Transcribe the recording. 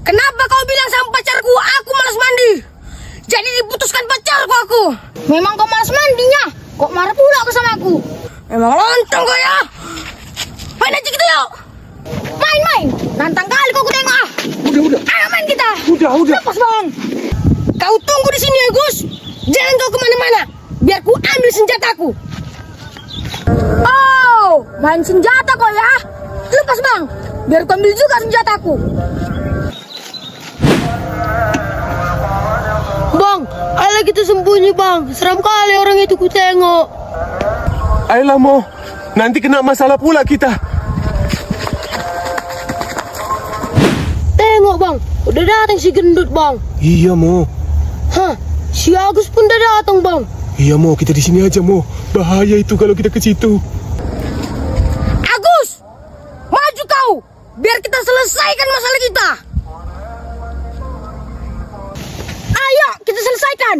Kenapa kau bilang sama pacarku aku malas mandi? Jadi diputuskan pacarku aku. Memang kau malas mandinya. Kok marah pula kau sama aku? Emang lontong kau ya? Main aja kita yuk. Main-main. Nantang kali kau tengok ah. Udah. Ayo main kita. Udah. Lepas bang. Kau tunggu di sini ya Gus. Jangan kau kemana-mana. Biar ku ambil senjataku. Oh, main senjata kau ya. Lepas bang. Biar kau ambil juga senjataku. Bang, ayolah kita sembunyi bang. Seram kali orang itu ku tengok. Ayolah Mo, nanti kena masalah pula kita. Tengok bang, udah datang si gendut bang. Iya Mo. Hah, si Agus pun udah datang bang. Iya Mo, kita di sini aja Mo. Bahaya itu kalau kita ke situ. Agus, maju kau. Biar kita selesaikan masalah kita. Ayo kita selesaikan.